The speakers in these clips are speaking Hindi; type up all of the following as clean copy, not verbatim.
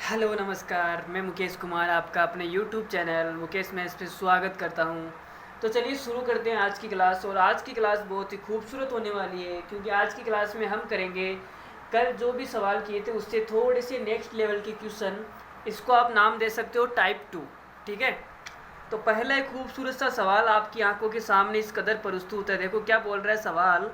हेलो नमस्कार, मैं मुकेश कुमार आपका अपने यूट्यूब चैनल मुकेश मैथ्स पे स्वागत करता हूँ। तो चलिए शुरू करते हैं आज की क्लास। और आज की क्लास बहुत ही खूबसूरत होने वाली है, क्योंकि आज की क्लास में हम करेंगे कल जो भी सवाल किए थे उससे थोड़े से नेक्स्ट लेवल के क्वेश्चन। इसको आप नाम दे सकते हो टाइप 2। ठीक है, तो पहला एक खूबसूरत सा सवाल आपकी आंखों के सामने इस कदर प्रस्तुत है। देखो क्या बोल रहा है सवाल।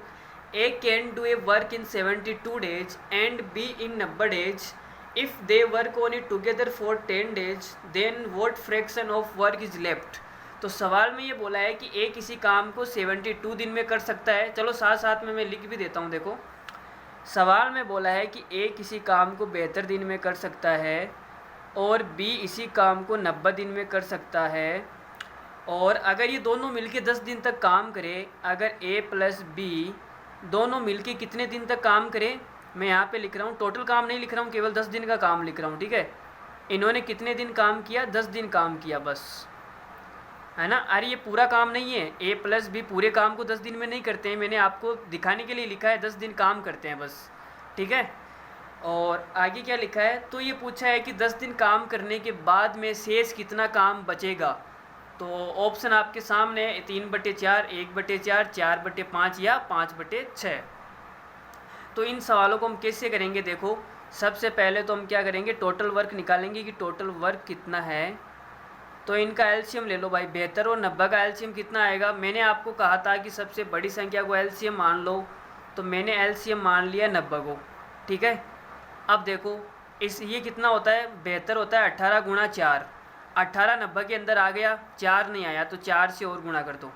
A can do a work in 72 days and B in 90 days if they work on it together for 10 days then what fraction of work is left. तो सवाल में ये बोला है कि ए किसी काम को 72 दिन में कर सकता है। चलो साथ साथ में मैं लिख भी देता हूँ। देखो सवाल में बोला है कि ए किसी काम को 72 दिन में कर सकता है और बी इसी काम को 90 दिन में कर सकता है। और अगर ये दोनों मिलके 10 दिन तक काम करे, अगर ए प्लस बी दोनों मिलके कितने दिन तक काम करे, मैं यहाँ पे लिख रहा हूँ, टोटल काम नहीं लिख रहा हूँ, केवल 10 दिन का काम लिख रहा हूँ। ठीक है, इन्होंने कितने दिन काम किया, 10 दिन काम किया बस, है ना। अरे ये पूरा काम नहीं है, ए प्लस बी पूरे काम को 10 दिन में नहीं करते हैं, मैंने आपको दिखाने के लिए लिखा है 10 दिन काम करते हैं बस। ठीक है, और आगे क्या लिखा है, तो ये पूछा है कि 10 दिन काम करने के बाद में शेष कितना काम बचेगा। तो ऑप्शन आपके सामने है 3/4, 1/4, 4/5 या 5/6। तो इन सवालों को हम कैसे करेंगे, देखो सबसे पहले तो हम क्या करेंगे, टोटल वर्क निकालेंगे कि टोटल वर्क कितना है। तो इनका एलसीएम ले लो भाई, 72 और 90 का एलसीएम कितना आएगा। मैंने आपको कहा था कि सबसे बड़ी संख्या को एलसीएम मान लो, तो मैंने एलसीएम मान लिया 90 को। ठीक है, अब देखो इस ये कितना होता है, 72 होता है 18 गुणा 4, 18 90 के अंदर आ गया, 4 नहीं आया तो 4 से और गुणा कर दो।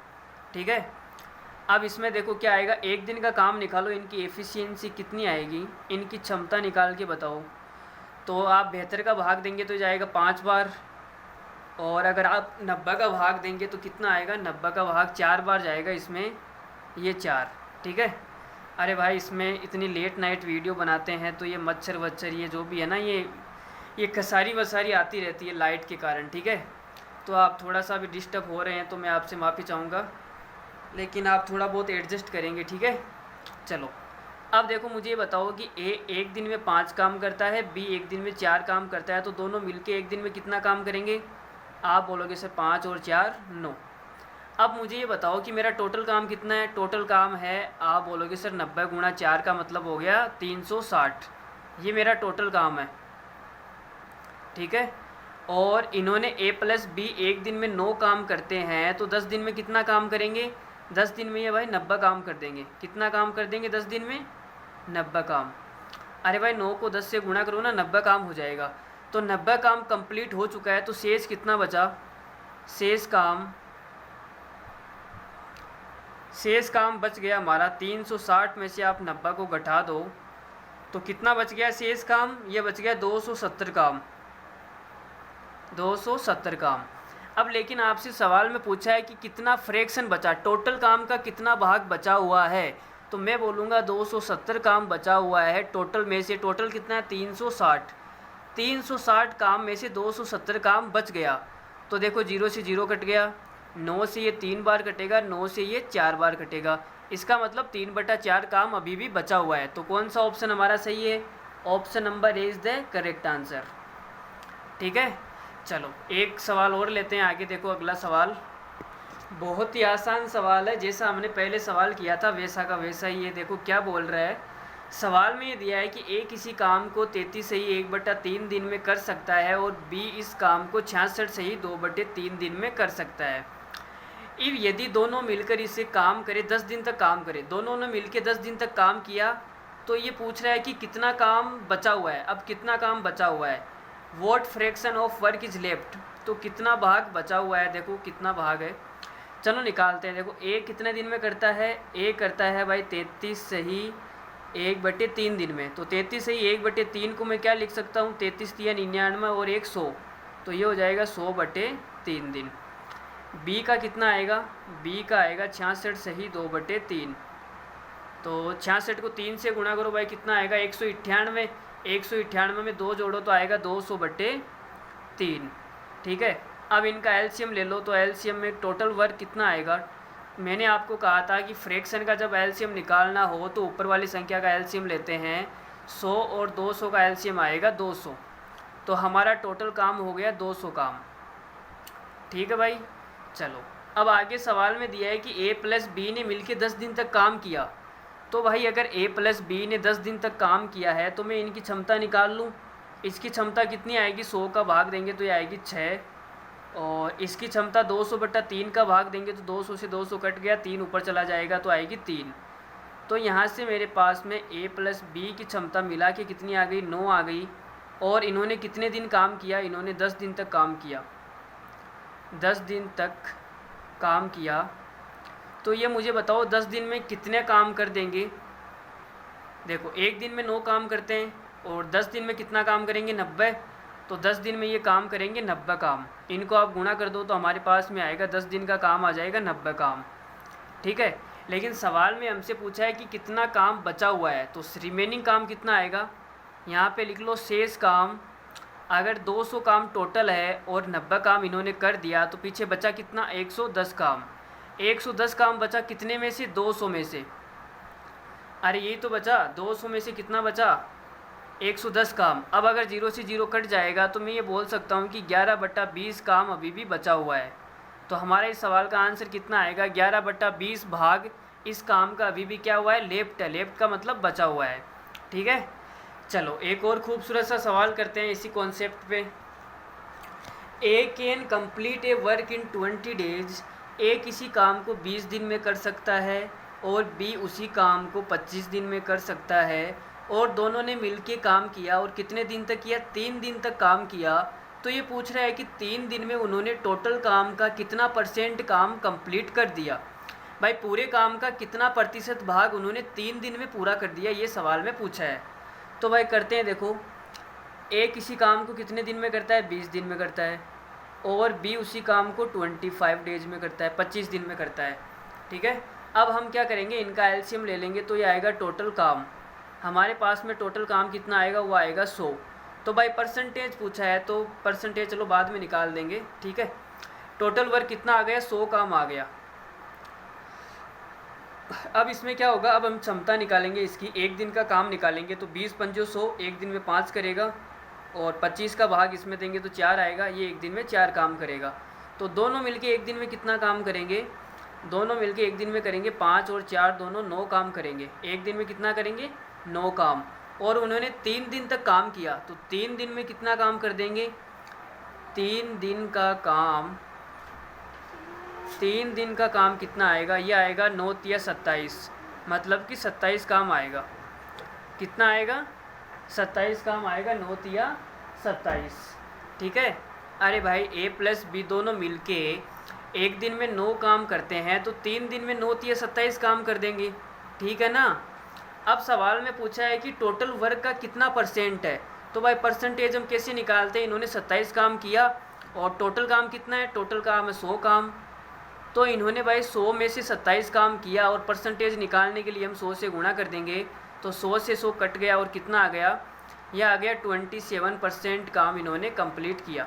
ठीक है, अब इसमें देखो क्या आएगा, एक दिन का काम निकालो, इनकी एफिशिएंसी कितनी आएगी, इनकी क्षमता निकाल के बताओ। तो आप 72 का भाग देंगे तो जाएगा 5 बार, और अगर आप 90 का भाग देंगे तो कितना आएगा, 90 का भाग 4 बार जाएगा इसमें, ये 4। ठीक है, अरे भाई इसमें इतनी लेट नाइट वीडियो बनाते हैं तो ये मच्छर वच्छर ये जो भी है ना, ये खसारी वसारी आती रहती है लाइट के कारण। ठीक है, तो आप थोड़ा सा भी डिस्टर्ब हो रहे हैं तो मैं आपसे माफ़ी चाहूँगा, लेकिन आप थोड़ा बहुत एडजस्ट करेंगे। ठीक है, चलो अब देखो मुझे ये बताओ कि ए एक दिन में 5 काम करता है, बी एक दिन में 4 काम करता है, तो दोनों मिलके एक दिन में कितना काम करेंगे। आप बोलोगे सर 5 और 4 9। अब मुझे ये बताओ कि मेरा टोटल काम कितना है। टोटल काम है, आप बोलोगे सर 90 गुणा 4 का मतलब हो गया 360, ये मेरा टोटल काम है। ठीक है, और इन्होंने ए प्लस बी एक दिन में 9 काम करते हैं, तो 10 दिन में कितना काम करेंगे, 10 दिन में ये भाई 90 काम कर देंगे। कितना काम कर देंगे 10 दिन में, 90 काम। अरे भाई 9 को 10 से गुणा करो ना, 90 काम हो जाएगा। तो 90 काम कंप्लीट हो चुका है, तो शेष कितना बचा, शेष काम बच गया हमारा 360 में से आप 90 को घटा दो तो कितना बच गया शेष काम, ये बच गया 270 काम, 270 काम। अब लेकिन आपसे सवाल में पूछा है कि कितना फ्रैक्शन बचा, टोटल काम का कितना भाग बचा हुआ है, तो मैं बोलूँगा 270 काम बचा हुआ है टोटल में से। टोटल कितना है 360, 360 काम में से 270 काम बच गया। तो देखो 0 से 0 कट गया, 9 से ये 3 बार कटेगा, 9 से ये 4 बार कटेगा, इसका मतलब 3/4 काम अभी भी बचा हुआ है। तो कौन सा ऑप्शन हमारा सही है, option number A is the correct answer. ठीक है, चलो एक सवाल और लेते हैं आगे। देखो अगला सवाल बहुत ही आसान सवाल है, जैसा हमने पहले सवाल किया था वैसा का वैसा ही है। देखो क्या बोल रहा है, सवाल में ये दिया है कि ए किसी काम को 33 से ही 1/3 दिन में कर सकता है और बी इस काम को 66 से ही 2/3 दिन में कर सकता है। इव यदि दोनों मिलकर इसे काम करे, 10 दिन तक काम करे, दोनों ने मिलकर 10 दिन तक काम किया, तो ये पूछ रहा है कि कितना काम बचा हुआ है। अब कितना काम बचा हुआ है, what fraction of work is left, तो कितना भाग बचा हुआ है, देखो कितना भाग है, चलो निकालते हैं। देखो ए कितने दिन में करता है, ए करता है भाई 33 से ही 1/3 दिन में, तो 33 से ही 1/3 को मैं क्या लिख सकता हूँ, 33 3 99 और 100, तो ये हो जाएगा 100/3 दिन। बी का कितना आएगा, बी का आएगा 66 से ही 2/3, तो 66 को 3 से गुणा करो भाई, कितना आएगा 198, 198 में 2 जोड़ो तो आएगा 200/3। ठीक है, अब इनका एलसीएम ले लो, तो एलसीएम में टोटल वर्क कितना आएगा। मैंने आपको कहा था कि फ्रैक्शन का जब एलसीएम निकालना हो तो ऊपर वाली संख्या का एलसीएम लेते हैं, 100 और 200 का एलसीएम आएगा 200। तो हमारा टोटल काम हो गया 200 काम। ठीक है भाई। चलो अब आगे सवाल में दिया है कि a प्लस बी ने मिलके 10 दिन तक काम किया। तो भाई अगर a प्लस बी ने 10 दिन तक काम किया है तो मैं इनकी क्षमता निकाल लूँ। इसकी क्षमता कितनी आएगी, 100 का भाग देंगे तो ये आएगी 6, और इसकी क्षमता 200/3 का भाग देंगे तो 200 से 200 कट गया, 3 ऊपर चला जाएगा तो आएगी 3। तो यहाँ से मेरे पास में a प्लस बी की क्षमता मिला के कितनी आ गई, 9 आ गई। और इन्होंने कितने दिन काम किया, इन्होंने 10 दिन तक काम किया, 10 दिन तक काम किया। तो ये मुझे बताओ 10 दिन में कितने काम कर देंगे। देखो एक दिन में 9 काम करते हैं और 10 दिन में कितना काम करेंगे, 90। तो 10 दिन में ये काम करेंगे 90 काम। इनको आप गुणा कर दो तो हमारे पास में आएगा 10 दिन का काम आ जाएगा 90 काम। ठीक है। लेकिन सवाल में हमसे पूछा है कि कितना काम बचा हुआ है, तो रिमेनिंग काम कितना आएगा, यहाँ पे लिख लो शेष काम। अगर 200 काम टोटल है और 90 काम इन्होंने कर दिया तो पीछे बचा कितना, 110 काम। 110 काम बचा कितने में से, 200 में से। अरे यही तो बचा, 200 में से कितना बचा, 110 काम। अब अगर 0 से 0 कट जाएगा तो मैं ये बोल सकता हूँ कि 11/20 काम अभी भी बचा हुआ है। तो हमारे इस सवाल का आंसर कितना आएगा, 11/20 भाग इस काम का अभी भी क्या हुआ है, लेफ्ट है। लेफ्ट का मतलब बचा हुआ है। ठीक है। चलो एक और खूबसूरत सा सवाल करते हैं इसी कॉन्सेप्ट पे। A can complete a work in 20 days. A किसी काम को 20 दिन में कर सकता है और बी उसी काम को 25 दिन में कर सकता है, और दोनों ने मिलके काम किया और कितने दिन तक किया, 3 दिन तक काम किया। तो ये पूछ रहा है कि 3 दिन में उन्होंने टोटल काम का कितना % काम कंप्लीट कर दिया। भाई पूरे काम का कितना प्रतिशत भाग उन्होंने 3 दिन में पूरा कर दिया, ये सवाल में पूछा है। तो भाई करते हैं, देखो ए किसी काम को कितने दिन में करता है, 20 दिन में करता है, और बी उसी काम को 25 डेज में करता है, 25 दिन में करता है। ठीक है। अब हम क्या करेंगे, इनका एलसीएम ले लेंगे तो ये आएगा टोटल काम। हमारे पास में टोटल काम कितना आएगा, वो आएगा 100। तो भाई परसेंटेज पूछा है तो परसेंटेज चलो बाद में निकाल देंगे। ठीक है। टोटल वर्क कितना आ गया, 100 काम आ गया। अब इसमें क्या होगा, अब हम क्षमता निकालेंगे इसकी, एक दिन का काम निकालेंगे तो 20 पंजो 100, एक दिन में 5 करेगा, और 25 का भाग इसमें देंगे तो 4 आएगा, ये एक दिन में 4 काम करेगा। तो दोनों मिलके एक दिन में कितना काम करेंगे, दोनों मिलके एक दिन में करेंगे 5 और 4 दोनों 9 काम करेंगे। एक दिन में कितना करेंगे, 9 काम। और उन्होंने 3 दिन तक काम किया तो 3 दिन में कितना काम कर देंगे, 3 दिन का काम, 3 दिन का काम कितना आएगा, ये आएगा 9 तिया 27, मतलब कि 27 काम आएगा। कितना आएगा, 27 काम आएगा, 9 तिया 27। ठीक है। अरे भाई ए प्लस बी दोनों मिलके एक दिन में 9 काम करते हैं तो 3 दिन में 9 तिया 27 काम कर देंगे। ठीक है ना। अब सवाल में पूछा है कि टोटल वर्क का कितना % है। तो भाई परसेंटेज हम कैसे निकालते हैं, इन्होंने 27 काम किया और टोटल काम कितना है, टोटल काम है 100 काम। तो इन्होंने भाई 100 में से 27 काम किया और परसेंटेज निकालने के लिए हम 100 से गुणा कर देंगे तो 100 से 100 कट गया और कितना आ गया, यह आ गया 27% काम इन्होंने कंप्लीट किया।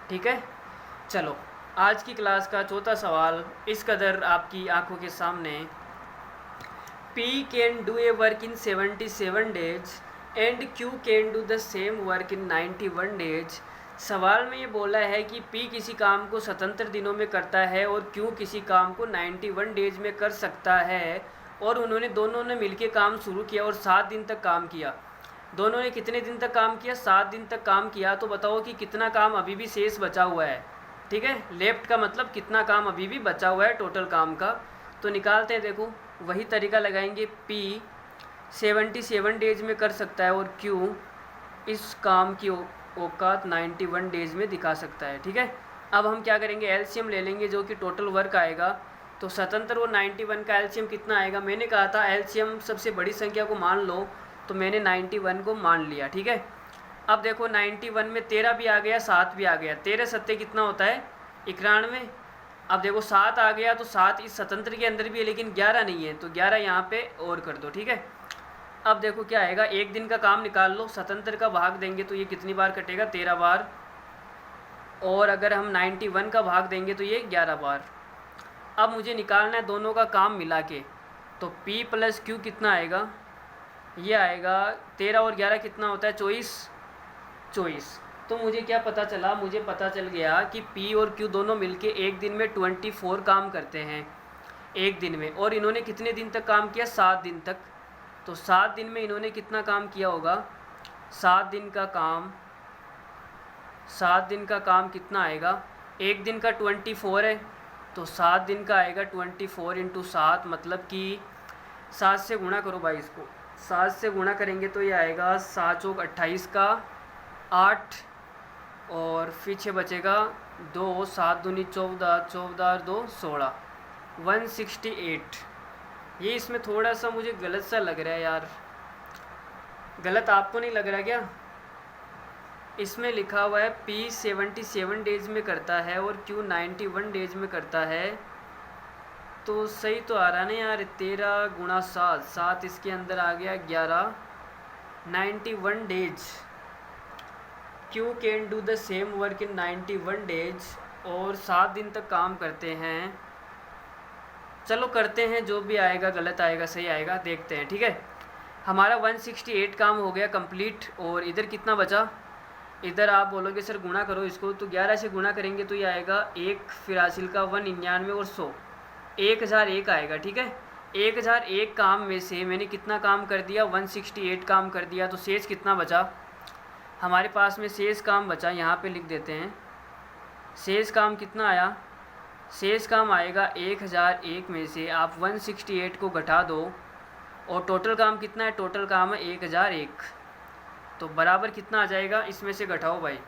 ठीक है। चलो आज की क्लास का चौथा सवाल इस कदर आपकी आंखों के सामने। P can do a work in 77 days and Q can do the same work in 91 days। सवाल में ये बोला है कि P किसी काम को स्वतंत्र दिनों में करता है और Q किसी काम को 91 डेज में कर सकता है, और उन्होंने दोनों ने मिलके काम शुरू किया और 7 दिन तक काम किया। दोनों ने कितने दिन तक काम किया, 7 दिन तक काम किया। तो बताओ कि कितना काम अभी भी शेष बचा हुआ है। ठीक है। लेफ्ट का मतलब कितना काम अभी भी बचा हुआ है टोटल काम का। तो निकालते हैं, देखो वही तरीका लगाएंगे। P 77 डेज में कर सकता है और Q इस काम की औकात 91 डेज में दिखा सकता है। ठीक है। अब हम क्या करेंगे, एलसीएम ले लेंगे जो कि टोटल वर्क आएगा। तो स्वतंत्र और 91 का एलसीएम कितना आएगा, मैंने कहा था एलसीएम सबसे बड़ी संख्या को मान लो, तो मैंने 91 को मान लिया। ठीक है। अब देखो 91 में 13 भी आ गया, 7 भी आ गया, 13 सत्ते कितना होता है, 91। अब देखो 7 आ गया तो 7 इस स्वतंत्र के अंदर भी है लेकिन 11 नहीं है, तो 11 यहाँ पे और कर दो। ठीक है। अब देखो क्या आएगा, एक दिन का काम निकाल लो, स्वतंत्र का भाग देंगे तो ये कितनी बार कटेगा, 13 बार, और अगर हम 91 का भाग देंगे तो ये 11 बार। अब मुझे निकालना है दोनों का काम मिला के, तो P प्लस Q कितना आएगा, ये आएगा 13 और 11 कितना होता है, 24, 24। तो मुझे क्या पता चला, मुझे पता चल गया कि P और Q दोनों मिलके एक दिन में 24 काम करते हैं एक दिन में। और इन्होंने कितने दिन तक काम किया, 7 दिन तक। तो 7 दिन में इन्होंने कितना काम किया होगा, 7 दिन का काम, 7 दिन का काम कितना आएगा, एक दिन का 24 है तो 7 दिन का आएगा 24 इंटू 7, मतलब कि 7 से गुणा करो भाई इसको, 7 से गुणा करेंगे तो ये आएगा 7 चौक 28 का 8, और पीछे बचेगा 2, 7 दूनी 14, 14 और 2 16, 168। ये इसमें थोड़ा सा मुझे गलत सा लग रहा है यार, गलत आपको नहीं लग रहा क्या? इसमें लिखा हुआ है P 77 डेज में करता है और Q 91 डेज में करता है, तो सही तो आ रहा नहीं यार। 13 गुणा 7, 7 इसके अंदर आ गया 11, 91 days. Q can do the same work in 91 days, और 7 दिन तक काम करते हैं। चलो करते हैं, जो भी आएगा गलत आएगा सही आएगा देखते हैं, ठीक है। हमारा 168 काम हो गया कंप्लीट। और इधर कितना बचा, इधर आप बोलोगे सर गुणा करो इसको, तो 11 से गुणा करेंगे तो ये आएगा 1, फिर हासिल का 199 और 100, 1001 आएगा, ठीक है। 1001 काम में से मैंने कितना काम कर दिया, 168 काम कर दिया, तो शेष कितना बचा हमारे पास में, शेष काम बचा, यहाँ पे लिख देते हैं। शेष काम कितना आया, शेष काम आएगा 1001 में से आप 168 को घटा दो, और टोटल काम कितना है, टोटल काम है 1001, तो बराबर कितना आ जाएगा, इसमें से घटाओ भाई,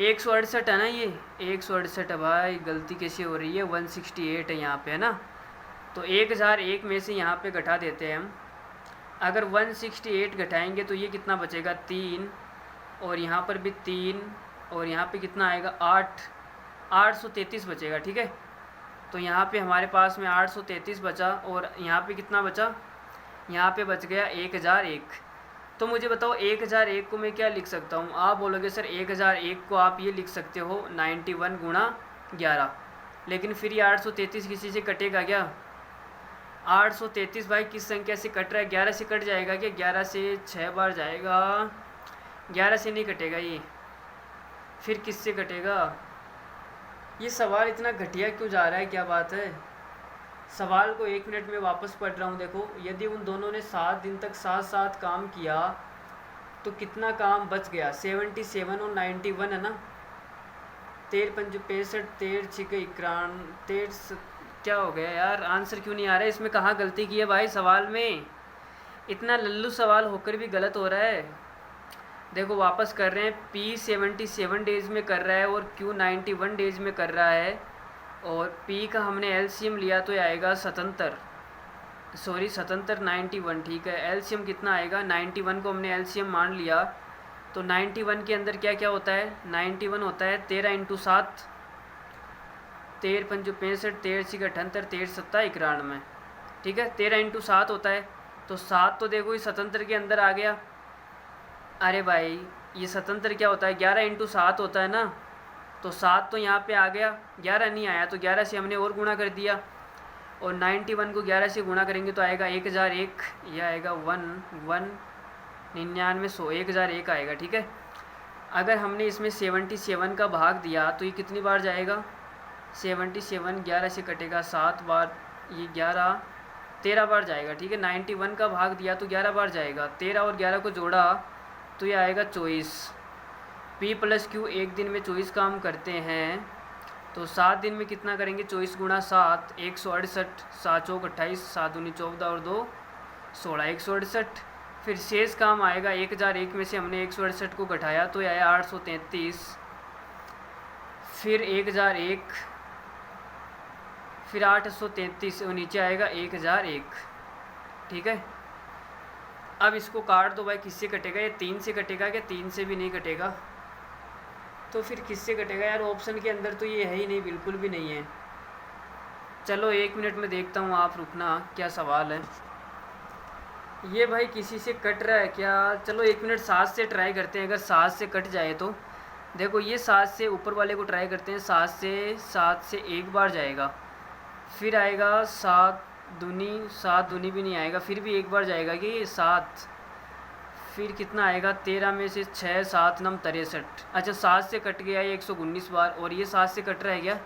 168 है ना, ये 168 है भाई, गलती कैसे हो रही है, 168 है यहाँ पे, है ना। तो 1001 में से यहाँ पे घटा देते हैं हम। अगर 168 घटाएंगे तो ये कितना बचेगा, 3, और यहाँ पर भी 3, और यहाँ पे कितना आएगा 8, 833 बचेगा, ठीक है। तो यहाँ पे हमारे पास में 833 बचा, और यहाँ पे कितना बचा, यहाँ पे बच गया 1001। तो मुझे बताओ 1001 को मैं क्या लिख सकता हूँ, आप बोलोगे सर 1001 को आप ये लिख सकते हो 91 गुणा 11, लेकिन फिर ये 833 किसी से कटेगा क्या, 833 भाई किस संख्या से कट रहा है, 11 से कट जाएगा क्या, 11 से 6 बार जाएगा, 11 से नहीं कटेगा ये, फिर किस से कटेगा। ये सवाल इतना घटिया क्यों जा रहा है, क्या बात है। सवाल को 1 मिनट में वापस पढ़ रहा हूँ। देखो, यदि उन दोनों ने 7 दिन तक साथ साथ काम किया तो कितना काम बच गया, 77 और 91 है ना, 13 पंज 65, 13 छिके 91, 13 क्या हो गया यार, आंसर क्यों नहीं आ रहा है इसमें, कहाँ गलती की है भाई सवाल में, इतना लल्लू सवाल होकर भी गलत हो रहा है। देखो वापस कर रहे हैं, P 77 डेज़ में कर रहा है और Q 91 डेज़ में कर रहा है, और P का हमने एलसीएम लिया तो ये आएगा 77, 91, ठीक है। एलसीएम कितना आएगा, 91 को हमने एलसीएम मान लिया, तो 91 के अंदर क्या क्या होता है, 91 होता है 13 इंटू 7, 13 पंज 65, 13 छिक 78, 13 सत्ता 91, ठीक है। 13 इंटू 7 होता है, तो 7 तो देखो ये 77 के अंदर आ गया। अरे भाई ये 77 क्या होता है, 11 इंटू 7 होता है ना, तो 7 तो यहाँ पे आ गया, 11 नहीं आया, तो 11 से हमने और गुणा कर दिया, और 91 को 11 से गुणा करेंगे तो आएगा 1001, यह आएगा 1001 आएगा, ठीक है। अगर हमने इसमें 77 का भाग दिया तो ये कितनी बार जाएगा, 77 11 से कटेगा 7 बार, ये 11 13 बार जाएगा, ठीक है। 91 का भाग दिया तो 11 बार जाएगा, 13 और 11 को जोड़ा तो ये आएगा 24। P प्लस Q एक दिन में 24 काम करते हैं, तो 7 दिन में कितना करेंगे, 24 गुणा 7, 168, 7 चौक 28, 7 दूनी 14 और 2 16, 168। फिर शेष काम आएगा 1001 में से हमने 168 को घटाया तो ये आया 833, फिर 1001, फिर 833 और नीचे आएगा 1001, ठीक है। अब इसको काट दो भाई, किससे कटेगा, ये 3 से कटेगा क्या, 3 से भी नहीं कटेगा, तो फिर किससे कटेगा यार, ऑप्शन के अंदर तो ये है ही नहीं, बिल्कुल भी नहीं है। चलो 1 मिनट में देखता हूँ, आप रुकना, क्या सवाल है ये भाई, किसी से कट रहा है क्या। चलो 1 मिनट 7 से ट्राई करते हैं, अगर 7 से कट जाए तो देखो, ये 7 से ऊपर वाले को ट्राई करते हैं, 7 से एक बार जाएगा, फिर आएगा 7 दूनी भी नहीं आएगा, फिर भी एक बार जाएगा कि 7, फिर कितना आएगा, 13 में से 6 7 9 63। अच्छा 7 से कट गया ये 119 बार, और ये 7 से कट रहा है क्या,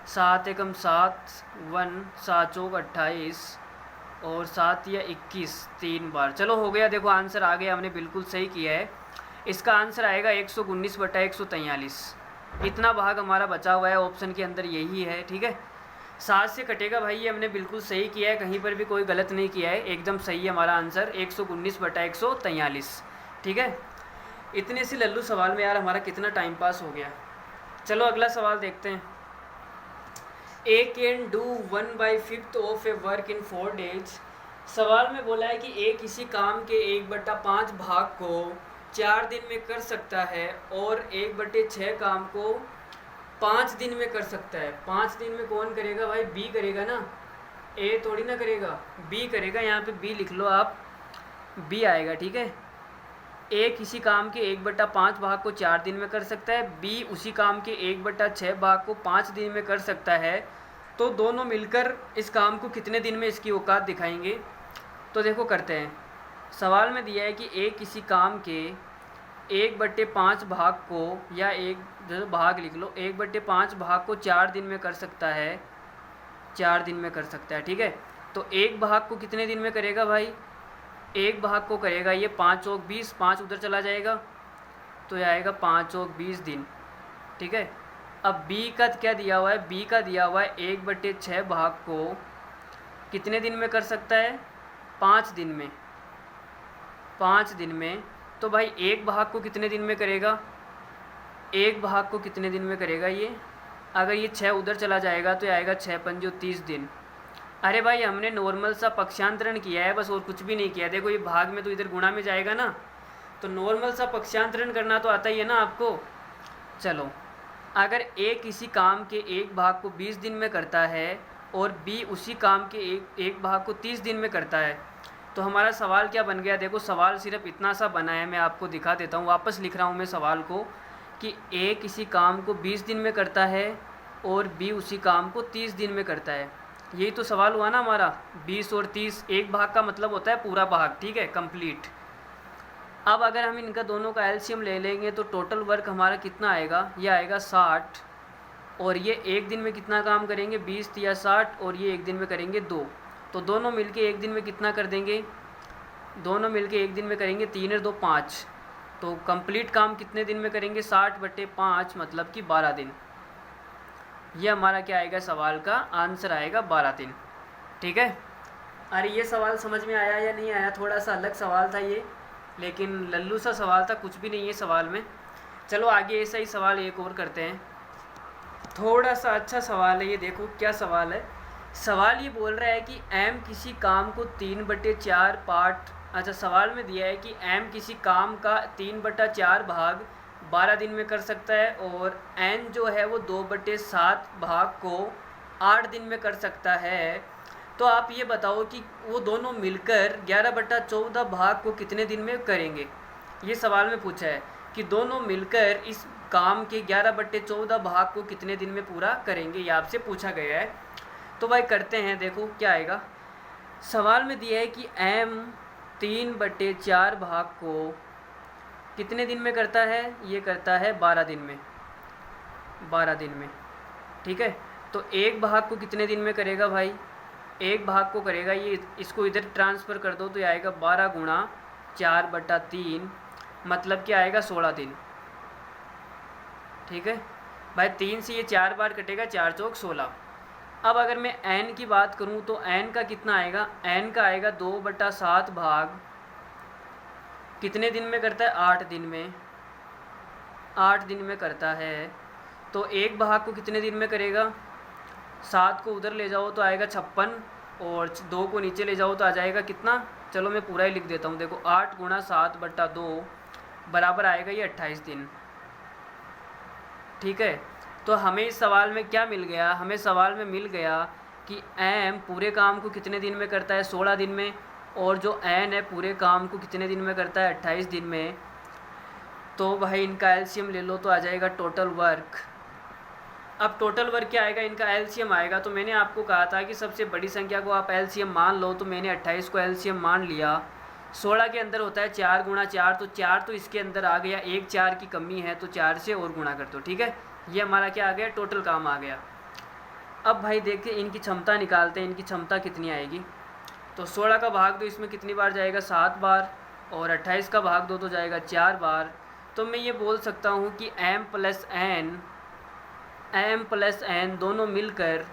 7 एकम 7 1 7 चौक 28 और 7 या 21 3 बार। चलो हो गया, देखो आंसर आ गया, हमने बिल्कुल सही किया है। इसका आंसर आएगा 119/143। इतना भाग हमारा बचा हुआ है, ऑप्शन के अंदर यही है। ठीक है, 7 से कटेगा भाई, ये हमने बिल्कुल सही किया है, कहीं पर भी कोई गलत नहीं किया है, एकदम सही है हमारा आंसर 119/143। ठीक है, इतने से लल्लू सवाल में यार हमारा कितना टाइम पास हो गया। चलो अगला सवाल देखते हैं। A can do 1/5 of a work in 4 days। सवाल में बोला है कि ए किसी काम के 1/5 भाग को 4 दिन में कर सकता है और 1/6 काम को 5 दिन में कर सकता है। 5 दिन में कौन करेगा भाई, बी करेगा ना, ए थोड़ी ना करेगा, बी करेगा। यहाँ पे बी लिख लो आप, बी आएगा। ठीक है, ए किसी काम के 1/5 भाग को 4 दिन में कर सकता है, बी उसी काम के 1/6 भाग को 5 दिन में कर सकता है। तो दोनों मिलकर इस काम को कितने दिन में इसकी औकात दिखाएंगे। तो देखो करते हैं। सवाल में दिया है कि ए किसी काम के 1/5 भाग को, या एक जो भाग लिख लो, 1/5 भाग को 4 दिन में कर सकता है, 4 दिन में कर सकता है। ठीक है, तो एक भाग को कितने दिन में करेगा भाई, एक भाग को करेगा ये 5 चौक 20, 5 उधर चला जाएगा तो ये आएगा 5 चौक 20 दिन। ठीक है, अब बी का क्या दिया हुआ है, बी का दिया हुआ है 1/6 भाग को कितने दिन में कर सकता है, 5 दिन में, 5 दिन में। तो भाई एक भाग को कितने दिन में करेगा, एक भाग को कितने दिन में करेगा ये, अगर ये 6 उधर चला जाएगा तो ये आएगा 6 पंजो 30 दिन। अरे भाई हमने नॉर्मल सा पक्षांतरण किया है बस, और कुछ भी नहीं किया। देखो ये भाग में तो इधर गुणा में जाएगा ना, तो नॉर्मल सा पक्षांतरण करना तो आता ही है ना आपको। चलो, अगर ए किसी काम के एक भाग को 20 दिन में करता है और बी उसी काम के एक भाग को 30 दिन में करता है, तो हमारा सवाल क्या बन गया। देखो सवाल सिर्फ इतना सा बना है, मैं आपको दिखा देता हूँ, वापस लिख रहा हूँ मैं सवाल को, कि ए किसी काम को 20 दिन में करता है और बी उसी काम को 30 दिन में करता है। यही तो सवाल हुआ ना हमारा, 20 और 30, एक भाग का मतलब होता है पूरा भाग। ठीक है, कंप्लीट। अब अगर हम इनका दोनों का एलसीएम ले लेंगे तो टोटल वर्क हमारा कितना आएगा, ये आएगा 60, और ये एक दिन में कितना काम करेंगे, 20 या 60, और ये एक दिन में करेंगे 2। तो दोनों मिलके एक दिन में कितना कर देंगे, दोनों मिलके एक दिन में करेंगे 3 और 2 5। तो कंप्लीट काम कितने दिन में करेंगे, 60/5 मतलब कि 12 दिन। ये हमारा क्या आएगा, सवाल का आंसर आएगा 12 दिन। ठीक है, अरे ये सवाल समझ में आया या नहीं आया, थोड़ा सा अलग सवाल था ये, लेकिन लल्लू सा सवाल था, कुछ भी नहीं है सवाल में। चलो आगे ऐसा ही सवाल एक और करते हैं, थोड़ा सा अच्छा सवाल है ये। देखो क्या सवाल है, सवाल ये बोल रहा है कि एम किसी काम को 3/4 पार्ट। अच्छा सवाल में दिया है कि एम किसी काम का 3/4 भाग 12 दिन में कर सकता है, और एन जो है वो 2/7 भाग को 8 दिन में कर सकता है। तो आप ये बताओ कि वो दोनों मिलकर 11/14 भाग को कितने दिन में करेंगे। ये सवाल में पूछा है कि दोनों मिलकर इस काम के 11/14 भाग को कितने दिन में पूरा करेंगे, ये आपसे पूछा गया है। तो भाई करते हैं, देखो क्या आएगा। सवाल में दिया है कि एम 3/4 भाग को कितने दिन में करता है, ये करता है 12 दिन में, 12 दिन में। ठीक है, तो एक भाग को कितने दिन में करेगा भाई, एक भाग को करेगा, ये इसको इधर ट्रांसफ़र कर दो तो ये आएगा 12 गुणा 4/3, मतलब क्या आएगा 16 दिन। ठीक है भाई, 3 से ये 4 बार कटेगा, 4 चौक 16। अब अगर मैं n की बात करूं तो n का कितना आएगा, n का आएगा 2/7 भाग कितने दिन में करता है, 8 दिन में, 8 दिन में करता है। तो एक भाग को कितने दिन में करेगा, 7 को उधर ले जाओ तो आएगा 56, और 2 को नीचे ले जाओ तो आ जाएगा कितना, चलो मैं पूरा ही लिख देता हूँ। देखो 8 गुणा 7/2 बराबर आएगा ये 28 दिन। ठीक है, तो हमें इस सवाल में क्या मिल गया, हमें सवाल में मिल गया कि एम पूरे काम को कितने दिन में करता है, 16 दिन में, और जो एन है पूरे काम को कितने दिन में करता है, 28 दिन में। तो भाई इनका एलसीएम ले लो तो आ जाएगा टोटल वर्क। अब टोटल वर्क क्या आएगा, इनका एलसीएम आएगा। तो मैंने आपको कहा था कि सबसे बड़ी संख्या को आप एलसीएम मान लो, तो मैंने 28 को एलसीएम मान लिया, 16 के अंदर होता है 4 गुणा 4, तो 4 तो इसके अंदर आ गया, एक 4 की कमी है तो 4 से और गुणा कर दो। ठीक है, ये हमारा क्या आ गया, टोटल काम आ गया। अब भाई देखते इनकी क्षमता निकालते हैं, इनकी क्षमता कितनी आएगी। तो 16 का भाग दो इसमें कितनी बार जाएगा, 7 बार, और 28 का भाग दो तो जाएगा 4 बार। तो मैं ये बोल सकता हूँ कि m प्लस n दोनों मिलकर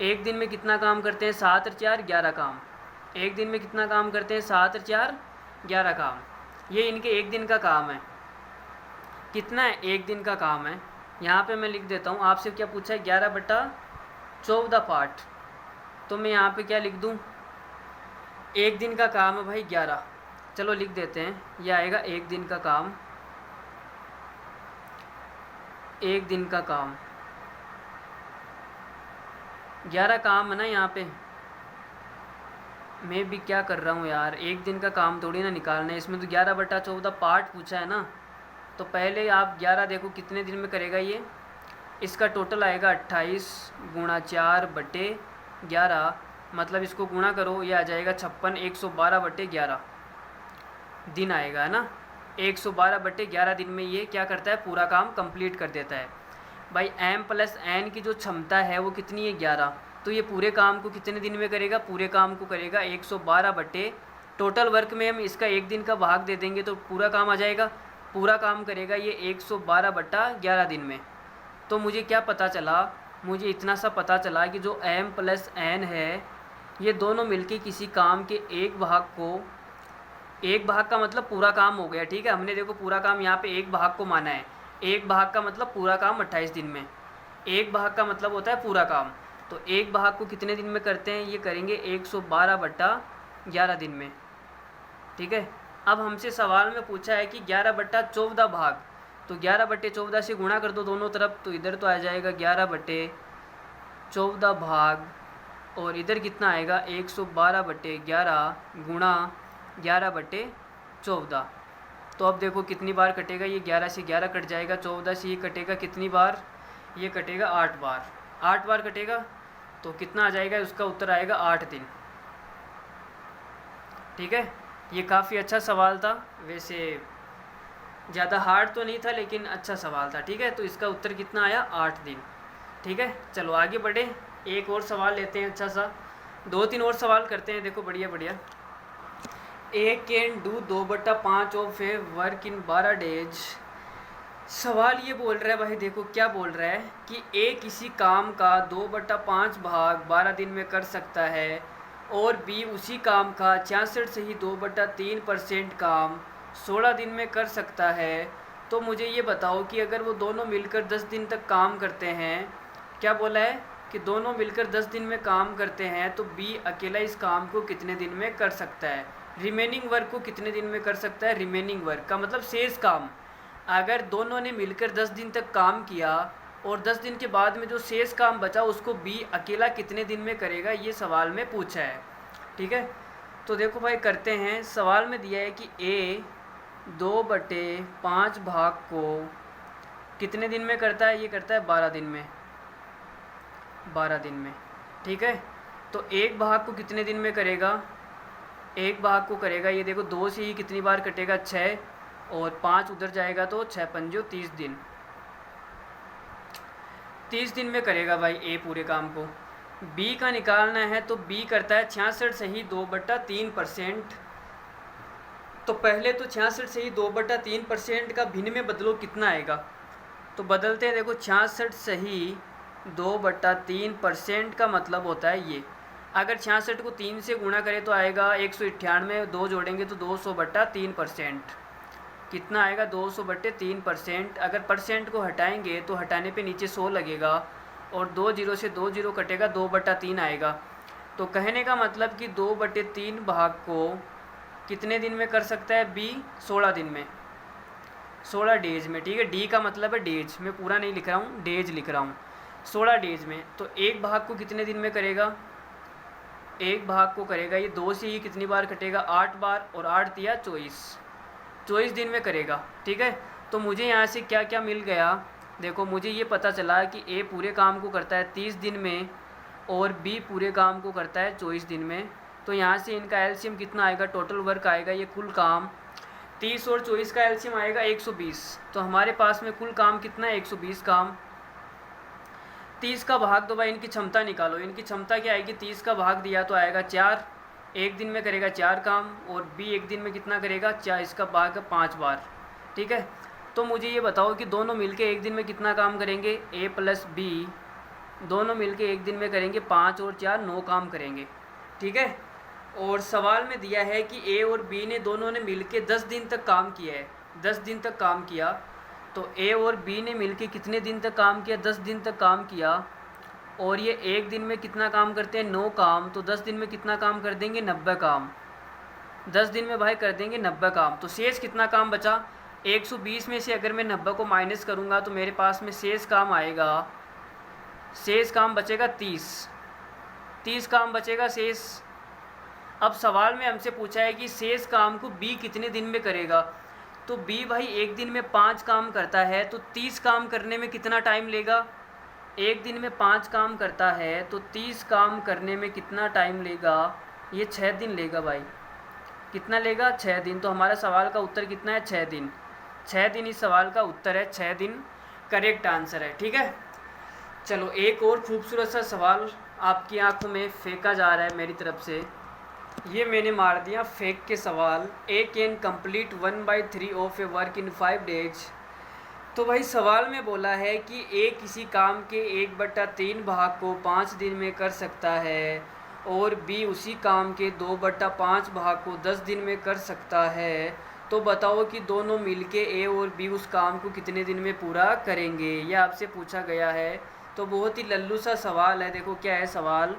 एक दिन में कितना काम करते हैं, 7 और 4 11 काम। एक दिन में कितना काम करते हैं, 7 और 4 11 काम। ये इनके एक दिन का काम है। कितना है, एक दिन का काम है। यहाँ पे मैं लिख देता हूँ, आपसे क्या पूछा है, 11/14 पार्ट। तो मैं यहाँ पे क्या लिख दूँ, एक दिन का काम है भाई 11। चलो लिख देते हैं, यह आएगा एक दिन का काम, एक दिन का काम 11 काम है ना। यहाँ पे मैं भी क्या कर रहा हूँ यार, एक दिन का काम थोड़ी ना निकालना है, इसमें तो 11/14 पार्ट पूछा है ना। तो पहले आप 11 देखो कितने दिन में करेगा ये, इसका टोटल आएगा 28 गुणा 4/11, मतलब इसको गुणा करो, ये आ जाएगा 56, 112/11 दिन आएगा, है ना। 112/11 दिन में ये क्या करता है, पूरा काम कंप्लीट कर देता है। भाई m प्लस n की जो क्षमता है वो कितनी है, 11। तो ये पूरे काम को कितने दिन में करेगा, पूरे काम को करेगा 112 टोटल वर्क में हम इसका एक दिन का भाग दे देंगे तो पूरा काम आ जाएगा। पूरा काम करेगा ये 112/11 दिन में। तो मुझे क्या पता चला, मुझे इतना सा पता चला कि जो m प्लस n है ये दोनों मिलके किसी काम के एक भाग को, एक भाग का मतलब पूरा काम हो गया। ठीक है, हमने देखो पूरा काम यहाँ पे एक भाग को माना है। एक भाग का मतलब पूरा काम 28 दिन में, एक भाग का मतलब होता है पूरा काम। तो एक भाग को कितने दिन में करते हैं, ये करेंगे 112/11 दिन में। ठीक है, अब हमसे सवाल में पूछा है कि 11/14 भाग, तो 11/14 से गुणा कर दो दोनों तरफ, तो इधर तो आ जाएगा 11/14 भाग, और इधर कितना आएगा 112/11 गुणा 11/14। तो अब देखो कितनी बार कटेगा, ये 11 से 11 कट जाएगा, 14 से ये कटेगा कितनी बार, ये कटेगा 8 बार, 8 बार कटेगा। तो कितना आ जाएगा, उसका उत्तर आएगा 8 दिन। ठीक है, ये काफ़ी अच्छा सवाल था, वैसे ज़्यादा हार्ड तो नहीं था लेकिन अच्छा सवाल था। ठीक है, तो इसका उत्तर कितना आया, 8 दिन। ठीक है, चलो आगे बढ़े, एक और सवाल लेते हैं अच्छा सा, 2-3 और सवाल करते हैं। देखो बढ़िया बढ़िया। A can do 2/5 of a work in 12 days. सवाल ये बोल रहा है भाई, देखो क्या बोल रहा है कि ए किसी काम का 2/5 भाग 12 दिन में कर सकता है, और बी उसी काम का 66 से ही 2/3% काम 16 दिन में कर सकता है। तो मुझे ये बताओ कि अगर वो दोनों मिलकर 10 दिन तक काम करते हैं, क्या बोला है कि दोनों मिलकर 10 दिन में काम करते हैं, तो बी अकेला इस काम को कितने दिन में कर सकता है, रिमेनिंग वर्क को कितने दिन में कर सकता है। रिमेनिंग वर्क का मतलब शेष काम, अगर दोनों ने मिलकर 10 दिन तक काम किया और 10 दिन के बाद में जो शेष काम बचा उसको बी अकेला कितने दिन में करेगा, ये सवाल में पूछा है। ठीक है, तो देखो भाई करते हैं। सवाल में दिया है कि ए 2/5 भाग को कितने दिन में करता है, ये करता है 12 दिन में, 12 दिन में। ठीक है, तो एक भाग को कितने दिन में करेगा, एक भाग को करेगा, ये देखो 2 से ही कितनी बार कटेगा, 6, और 5 उधर जाएगा तो 6×5 30 दिन, 30 दिन में करेगा भाई ए पूरे काम को। बी का निकालना है, तो बी करता है 66 से ही 2/3%। तो पहले तो 66 से ही 2/3% का भिन्न में बदलो, कितना आएगा, तो बदलते हैं। देखो 66 से ही 2/3% का मतलब होता है ये, अगर 66 को 3 से गुणा करें तो आएगा 198, 2 जोड़ेंगे तो 200/3%। कितना आएगा, 200/3%। अगर परसेंट को हटाएंगे तो हटाने पे नीचे 100 लगेगा, और 2 जीरो से 2 जीरो कटेगा, 2/3 आएगा। तो कहने का मतलब कि 2/3 भाग को कितने दिन में कर सकता है बी, 16 दिन में, 16 डेज में। ठीक है, डी का मतलब है डेज, मैं पूरा नहीं लिख रहा हूँ, डेज लिख रहा हूँ, 16 डेज में। तो एक भाग को कितने दिन में करेगा, एक भाग को करेगा, ये 2 से ही कितनी बार कटेगा, 8 बार, और 8 दिया 24 दिन में करेगा। ठीक है, तो मुझे यहाँ से क्या क्या मिल गया, देखो मुझे ये पता चला कि ए पूरे काम को करता है 30 दिन में, और बी पूरे काम को करता है 24 दिन में। तो यहाँ से इनका एलसीएम कितना आएगा, टोटल वर्क आएगा ये कुल काम 30 और 24 का एलसीएम आएगा 120। तो हमारे पास में कुल काम कितना है, 120 काम। 30 का भाग दो भाई, इनकी क्षमता निकालो। इनकी क्षमता क्या आएगी, 30 का भाग दिया तो आएगा 4, एक दिन में करेगा 4 काम। और बी एक दिन में कितना करेगा, 4, इसका भाग 5 बार। ठीक है, तो मुझे ये बताओ कि दोनों मिलके एक दिन में कितना काम करेंगे, ए प्लस बी दोनों मिलके एक दिन में करेंगे 5 और 4 9 काम करेंगे। ठीक है, और सवाल में दिया है कि ए और बी ने दोनों ने मिलके 10 दिन तक काम किया है, 10 दिन तक काम किया। तो ए और बी ने मिलके कितने दिन तक काम किया, 10 दिन तक काम किया। और ये एक दिन में कितना काम करते हैं, 9 काम। तो 10 दिन में कितना काम कर देंगे, 90 काम। 10 दिन में भाई कर देंगे 90 काम। तो शेष कितना काम बचा, 120 में से अगर मैं 90 को माइनस करूँगा तो मेरे पास में शेष काम आएगा, शेष काम बचेगा 30 काम बचेगा शेष। अब सवाल में हमसे पूछा है कि शेष काम को बी कितने दिन में करेगा। तो बी भाई एक दिन में 5 काम करता है, तो 30 काम करने में कितना टाइम लेगा, एक दिन में 5 काम करता है तो 30 काम करने में कितना टाइम लेगा, ये 6 दिन लेगा भाई। कितना लेगा, 6 दिन। तो हमारा सवाल का उत्तर कितना है, 6 दिन। 6 दिन इस सवाल का उत्तर है, 6 दिन करेक्ट आंसर है। ठीक है, चलो एक और खूबसूरत सा सवाल आपकी आंखों में फेंका जा रहा है मेरी तरफ से। ये मैंने मार दिया फेंक के सवाल, A can complete 1/3 of a work in 5 days. तो भाई सवाल में बोला है कि ए किसी काम के 1/3 भाग को 5 दिन में कर सकता है और बी उसी काम के 2/5 भाग को 10 दिन में कर सकता है। तो बताओ कि दोनों मिलके ए और बी उस काम को कितने दिन में पूरा करेंगे, यह आपसे पूछा गया है। तो बहुत ही लल्लू सा सवाल है। देखो क्या है सवाल,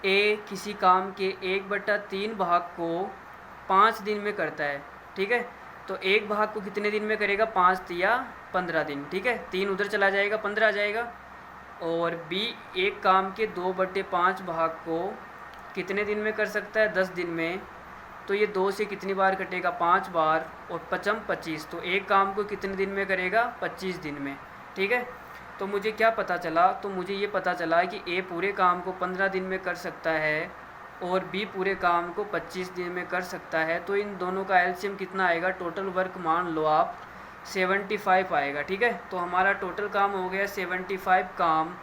ए किसी काम के 1/3 भाग को 5 दिन में करता है। ठीक है, तो एक भाग को कितने दिन में करेगा, 5 या 15 दिन। ठीक है, 3 उधर चला जाएगा, 15 आ जाएगा। और बी एक काम के 2/5 भाग को कितने दिन में कर सकता है, 10 दिन में। तो ये 2 से कितनी बार कटेगा, 5 बार। और 5 25, तो एक काम को कितने दिन में करेगा, 25 दिन में। ठीक है, तो मुझे क्या पता चला, तो मुझे ये पता चला कि ए पूरे काम को 15 दिन में कर सकता है और बी पूरे काम को 25 दिन में कर सकता है। तो इन दोनों का एलसीएम कितना आएगा, टोटल वर्क मान लो आप 75 आएगा। ठीक है, तो हमारा टोटल काम हो गया 75 काम।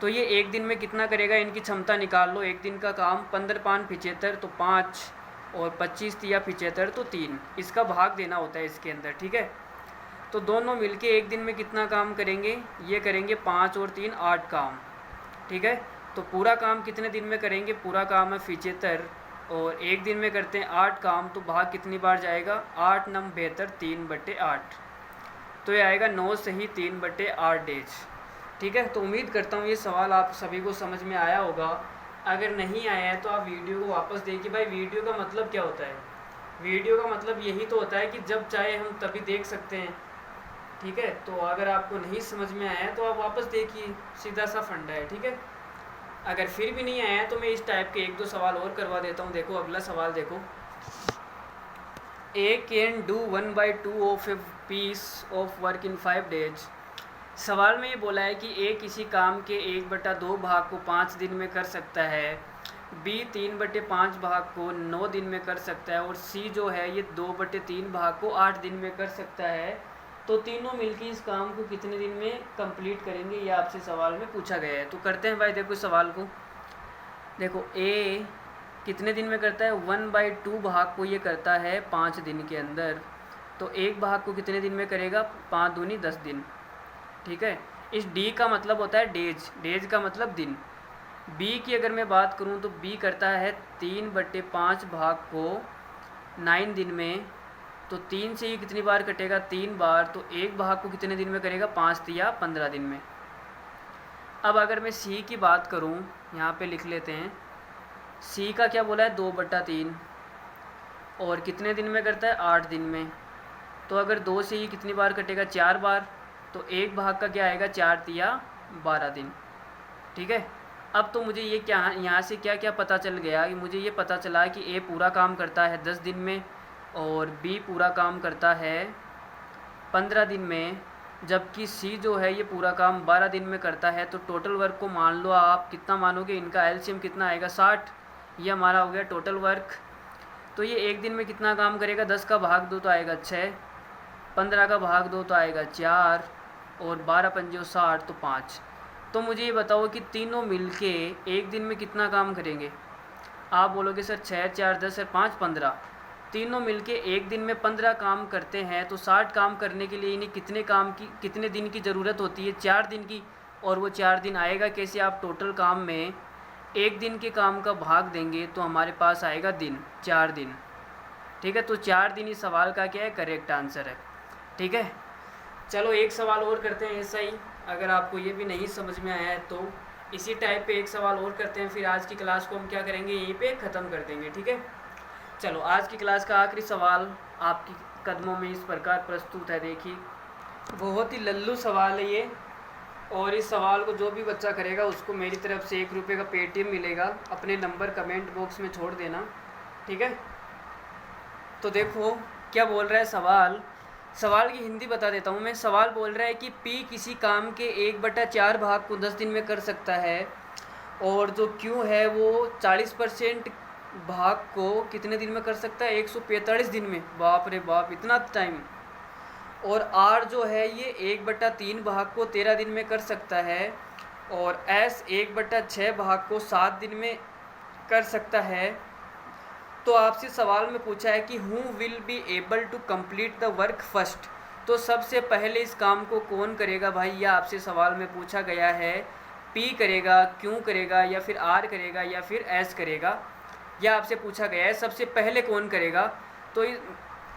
तो ये एक दिन में कितना करेगा, इनकी क्षमता निकाल लो। एक दिन का काम 15 5 75, तो 5 और 25 या 75 तो 3, इसका भाग देना होता है इसके अंदर। ठीक है, तो दोनों मिलके एक दिन में कितना काम करेंगे, ये करेंगे 5 और 3 8 काम। ठीक है, तो पूरा काम कितने दिन में करेंगे, पूरा काम है 75 और एक दिन में करते हैं 8 काम। तो भाग कितनी बार जाएगा, 8 9 72, 3/8। तो ये आएगा 9 सही 3/8 डेज। ठीक है, तो उम्मीद करता हूँ ये सवाल आप सभी को समझ में आया होगा। अगर नहीं आया है तो आप वीडियो को वापस देखिए। भाई वीडियो का मतलब क्या होता है, वीडियो का मतलब यही तो होता है कि जब चाहे हम तभी देख सकते हैं। ठीक है, तो अगर आपको नहीं समझ में आया है तो आप वापस देखिए, सीधा सा फंडा है। ठीक है, अगर फिर भी नहीं आया है तो मैं इस टाइप के 1-2 सवाल और करवा देता हूँ। देखो अगला सवाल देखो, A can do 1/2 of a piece of work in 5 days. सवाल में ये बोला है कि ए किसी काम के 1/2 भाग को 5 दिन में कर सकता है, बी 3/5 भाग को 9 दिन में कर सकता है और सी जो है ये 2/3 भाग को 8 दिन में कर सकता है। तो तीनों मिलकर इस काम को कितने दिन में कंप्लीट करेंगे, ये आपसे सवाल में पूछा गया है। तो करते हैं भाई, देखो सवाल को। देखो ए कितने दिन में करता है, 1/2 भाग को ये करता है 5 दिन के अंदर। तो एक भाग को कितने दिन में करेगा, 5 दूनी 10 दिन। ठीक है, इस डी का मतलब होता है डेज, डेज का मतलब दिन। बी की अगर मैं बात करूं तो बी करता है 3/5 भाग को 9 दिन में। तो 3 से ही कितनी बार कटेगा, 3 बार। तो एक भाग को कितने दिन में करेगा, 5 या 15 दिन में। अब अगर मैं सी की बात करूं, यहाँ पे लिख लेते हैं, सी का क्या बोला है, 2/3 और कितने दिन में करता है, 8 दिन में। तो अगर 2 से ही कितनी बार कटेगा, 4 बार। तो एक भाग का क्या आएगा, 4 या 12 दिन। ठीक है, अब तो मुझे ये क्या यहाँ से क्या क्या पता चल गया कि मुझे ये पता चला कि ए पूरा काम करता है 10 दिन में और बी पूरा काम करता है 15 दिन में, जबकि सी जो है ये पूरा काम 12 दिन में करता है। तो टोटल वर्क को मान लो आप, कितना मानोगे, इनका एलसीएम कितना आएगा, 60। ये हमारा हो गया टोटल वर्क। तो ये एक दिन में कितना काम करेगा, 10 का भाग 2 तो आएगा 6, 15 का भाग 2 तो आएगा 4, और 12 पंजे 60 तो 5। तो मुझे ये बताओ कि तीनों मिलके एक दिन में कितना काम करेंगे। आप बोलोगे सर 6 4 10 और 5 15, तीनों मिलके एक दिन में 15 काम करते हैं, तो 60 काम करने के लिए इन्हें कितने दिन की ज़रूरत होती है, 4 दिन की। और वो 4 दिन आएगा कैसे, आप टोटल काम में एक दिन के काम का भाग देंगे तो हमारे पास आएगा दिन, 4 दिन। ठीक है, तो 4 दिन इस सवाल का क्या है, करेक्ट आंसर है। ठीक है, चलो एक सवाल और करते हैं ऐसा ही, अगर आपको ये भी नहीं समझ में आया है तो इसी टाइप पे एक सवाल और करते हैं, फिर आज की क्लास को हम क्या करेंगे, यहीं पे ख़त्म कर देंगे। ठीक है, चलो आज की क्लास का आखिरी सवाल आपकी कदमों में इस प्रकार प्रस्तुत है। देखिए, बहुत ही लल्लू सवाल है ये, और इस सवाल को जो भी बच्चा करेगा उसको मेरी तरफ से 1 रुपये का पेटीएम मिलेगा। अपने नंबर कमेंट बॉक्स में छोड़ देना। ठीक है, तो देखो क्या बोल रहा है सवाल की हिंदी बता देता हूँ मैं। सवाल बोल रहा है कि P किसी काम के 1/4 भाग को 10 दिन में कर सकता है, और जो Q है वो 40% भाग को कितने दिन में कर सकता है, 145 दिन में। बाप रे बाप, इतना टाइम। और R जो है ये 1/3 भाग को 13 दिन में कर सकता है, और S 1/6 भाग को 7 दिन में कर सकता है। तो आपसे सवाल में पूछा है कि who will be able to complete the work first, तो सबसे पहले इस काम को कौन करेगा भाई, यह आपसे सवाल में पूछा गया है। P करेगा, Q करेगा, या फिर R करेगा, या फिर S करेगा, यह आपसे पूछा गया है। सबसे पहले कौन करेगा। तो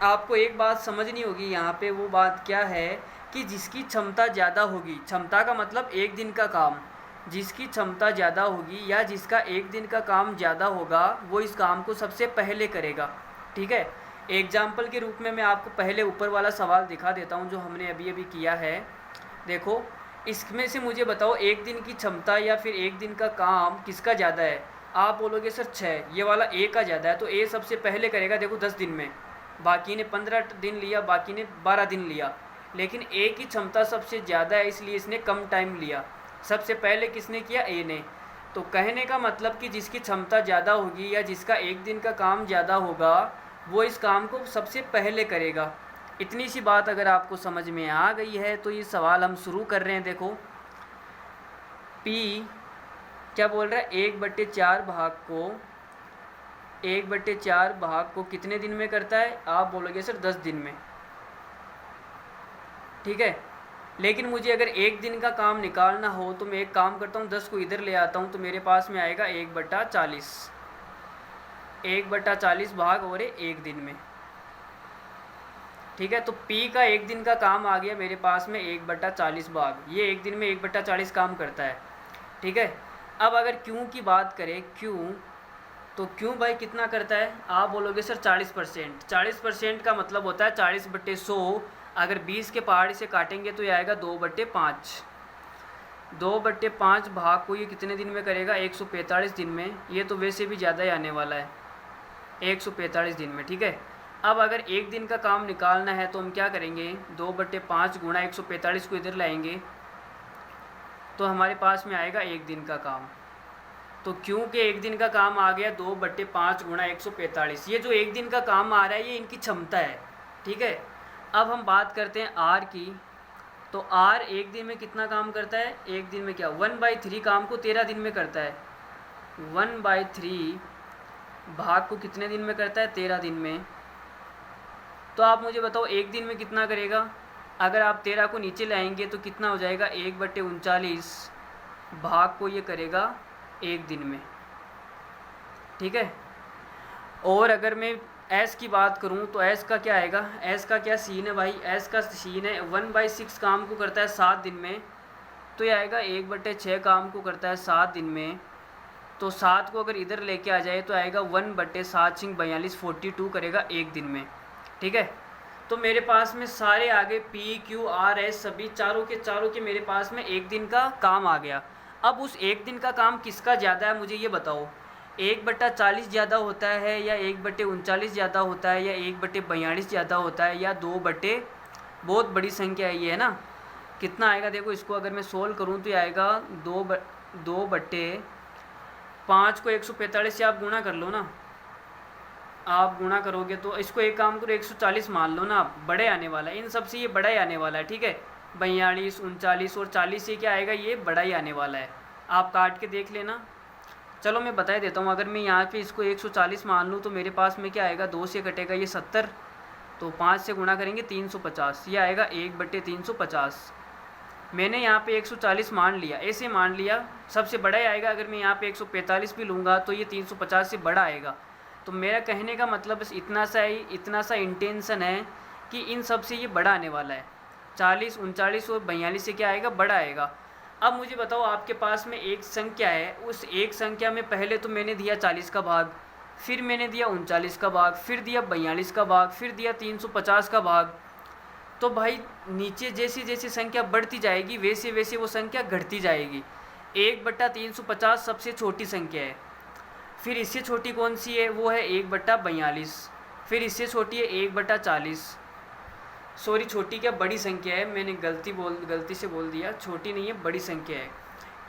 आपको एक बात समझनी होगी यहाँ पे, वो बात क्या है कि जिसकी क्षमता ज़्यादा होगी, क्षमता का मतलब एक दिन का काम, जिसकी क्षमता ज़्यादा होगी या जिसका एक दिन का काम ज़्यादा होगा वो इस काम को सबसे पहले करेगा। ठीक है, एग्जाम्पल के रूप में मैं आपको पहले ऊपर वाला सवाल दिखा देता हूँ जो हमने अभी अभी किया है। देखो, इसमें से मुझे बताओ एक दिन की क्षमता या फिर एक दिन का काम किसका ज़्यादा है। आप बोलोगे सर 6, ये वाला A का ज़्यादा है, तो A सबसे पहले करेगा। देखो 10 दिन में, बाकी ने 15 दिन लिया, बाकी ने 12 दिन लिया, लेकिन A की क्षमता सबसे ज़्यादा है इसलिए इसने कम टाइम लिया। सबसे पहले किसने किया, A ने। तो कहने का मतलब कि जिसकी क्षमता ज़्यादा होगी या जिसका एक दिन का काम ज़्यादा होगा वो इस काम को सबसे पहले करेगा। इतनी सी बात अगर आपको समझ में आ गई है तो ये सवाल हम शुरू कर रहे हैं। देखो, P क्या बोल रहा है, 1/4 भाग को कितने दिन में करता है। आप बोलोगे सर 10 दिन में। ठीक है, लेकिन मुझे अगर एक दिन का काम निकालना हो तो मैं एक काम करता हूँ, 10 को इधर ले आता हूँ तो मेरे पास में आएगा 1/40। 1/40 भाग हो रहे एक दिन में। ठीक है, तो P का एक दिन का काम आ गया मेरे पास में 1/40 भाग, ये एक दिन में 1/40 काम करता है। ठीक है, अब अगर Q की बात करें, Q तो Q भाई कितना करता है। आप बोलोगे सर 40%। 40% का मतलब होता है 40/100। अगर 20 के पहाड़ी से काटेंगे तो ये आएगा 2/5। 2/5 भाग को ये कितने दिन में करेगा, 145 दिन में। ये तो वैसे भी ज़्यादा ही आने वाला है, 145 दिन में। ठीक है, अब अगर एक दिन का काम निकालना है तो हम क्या करेंगे, 2/5 गुणा 145 को इधर लाएंगे तो हमारे पास में आएगा एक दिन का काम। तो क्योंकि एक दिन का काम आ गया 2/5 गुणा 145, ये जो एक दिन का काम आ रहा है ये इनकी क्षमता है। ठीक है, अब हम बात करते हैं R की। तो R एक दिन में कितना काम करता है, एक दिन में क्या 1/3 काम को 13 दिन में करता है। 1/3 भाग को कितने दिन में करता है, 13 दिन में। तो आप मुझे बताओ एक दिन में कितना करेगा। अगर आप 13 को नीचे लाएंगे तो कितना हो जाएगा, 1/39 भाग को ये करेगा एक दिन में। ठीक है, और अगर मैं S की बात करूं तो S का क्या आएगा, S का क्या सीन है भाई, S का सीन है 1/6 काम को करता है 7 दिन में, तो ये आएगा 1/6 काम को करता है 7 दिन में। तो 7 को अगर इधर लेके आ जाए तो आएगा 1/7 42 42 करेगा एक दिन में। ठीक है, तो मेरे पास में सारे आगे P Q R S सभी चारों के मेरे पास में एक दिन का काम आ गया। अब उस एक दिन का काम किसका ज़्यादा है मुझे ये बताओ, 1/40 ज़्यादा होता है या 1/39 ज़्यादा होता है या 1/42 ज़्यादा होता है या 2 बहुत बड़ी संख्या है ये, है ना। कितना आएगा देखो, इसको अगर मैं सोल्व करूँ तो ये आएगा 2 5 को 145 से आप गुणा कर लो ना, आप गुणा करोगे तो इसको एक काम करो 140 मान लो ना, आप बड़े आने वाला है, इन सब से ये बड़ा ही आने वाला है, ठीक है। 42, 39 और 40 से क्या आएगा, ये बड़ा ही आने वाला है। आप काट के देख लेना। चलो मैं बता देता हूँ, अगर मैं यहाँ पे इसको 140 मान लूँ तो मेरे पास में क्या आएगा, 2 से कटेगा ये 70, तो 5 से गुणा करेंगे 350, ये आएगा 1/350। मैंने यहाँ पे 140 मान लिया, ऐसे मान लिया, सबसे बड़ा ही आएगा। अगर मैं यहाँ पे 145 भी लूँगा तो ये 350 से बड़ा आएगा। तो मेरा कहने का मतलब बस इतना सा इंटेंशन है कि इन सब से ये बड़ा आने वाला है। 40, 39 और 42 से क्या आएगा, बड़ा आएगा। अब मुझे बताओ, आपके पास में एक संख्या है, उस एक संख्या में पहले तो मैंने दिया 40 का भाग, फिर मैंने दिया 39 का भाग, फिर दिया 42 का भाग, फिर दिया 350 का भाग। तो भाई नीचे जैसी जैसी संख्या बढ़ती जाएगी वैसे वैसे वो संख्या घटती जाएगी। 1/350 सबसे छोटी संख्या है, फिर इससे छोटी कौन सी है, वो है 1/42, फिर इससे छोटी है 1/40। सॉरी, छोटी क्या, बड़ी संख्या है, मैंने गलती से बोल दिया, छोटी नहीं है, बड़ी संख्या है।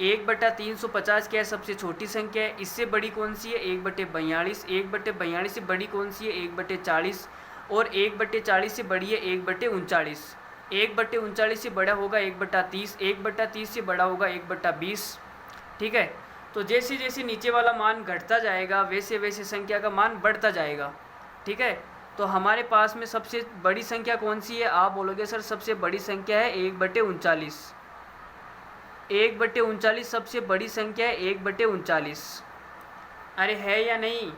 1/350 क्या है, सबसे छोटी संख्या है। इससे बड़ी कौन सी है, 1/42। 1/42 से बड़ी कौन सी है, 1/40। और 1/40 से बड़ी है 1/39। 1/39 से बड़ा होगा 1/30। 1/30 से बड़ा होगा 1/20, ठीक है। तो जैसे जैसे नीचे वाला मान घटता जाएगा वैसे वैसे संख्या का मान बढ़ता जाएगा, ठीक है। तो हमारे पास में सबसे बड़ी संख्या कौन सी है, आप बोलोगे सर सबसे बड़ी संख्या है 1/39। 1/39 सबसे बड़ी संख्या है 1/39। अरे है या नहीं,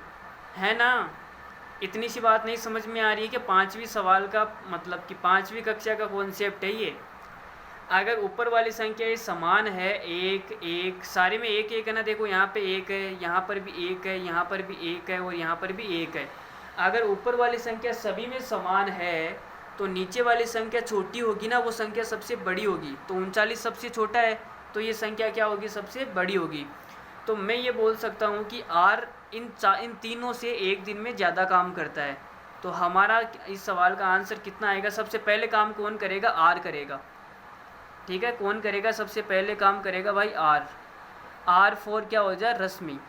है ना। इतनी सी बात नहीं समझ में आ रही है कि 5वीं सवाल का मतलब कि 5वीं कक्षा का कॉन्सेप्ट है ये। अगर ऊपर वाली संख्या ये समान है, एक एक सारे में एक एक है ना, देखो यहाँ पे एक है, यहाँ पर भी एक है, यहाँ पर भी एक है और यहाँ पर भी एक है। अगर ऊपर वाली संख्या सभी में समान है तो नीचे वाली संख्या छोटी होगी ना, वो संख्या सबसे बड़ी होगी। तो 39 सबसे छोटा है तो ये संख्या क्या होगी, सबसे बड़ी होगी। तो मैं ये बोल सकता हूँ कि R इन तीनों से एक दिन में ज़्यादा काम करता है। तो हमारा इस सवाल का आंसर कितना आएगा, सबसे पहले काम कौन करेगा, R करेगा, ठीक है। कौन करेगा, सबसे पहले काम करेगा भाई R फॉर क्या हो जाए, रश्मि,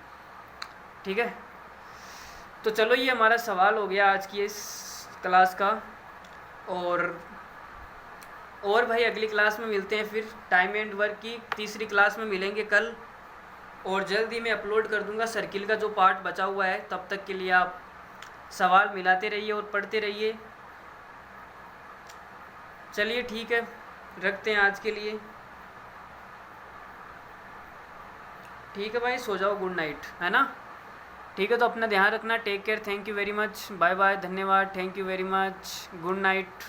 ठीक है। तो चलो ये हमारा सवाल हो गया आज की इस क्लास का। और भाई अगली क्लास में मिलते हैं, फिर टाइम एंड वर्क की तीसरी क्लास में मिलेंगे कल। और जल्दी मैं अपलोड कर दूंगा सर्किल का जो पार्ट बचा हुआ है। तब तक के लिए आप सवाल मिलाते रहिए और पढ़ते रहिए। चलिए ठीक है, रखते हैं आज के लिए। ठीक है भाई, सो जाओ, गुड नाइट, है ना। ठीक है, तो अपना ध्यान रखना, take care, thank you very much, bye bye, धन्यवाद, thank you very much, good night.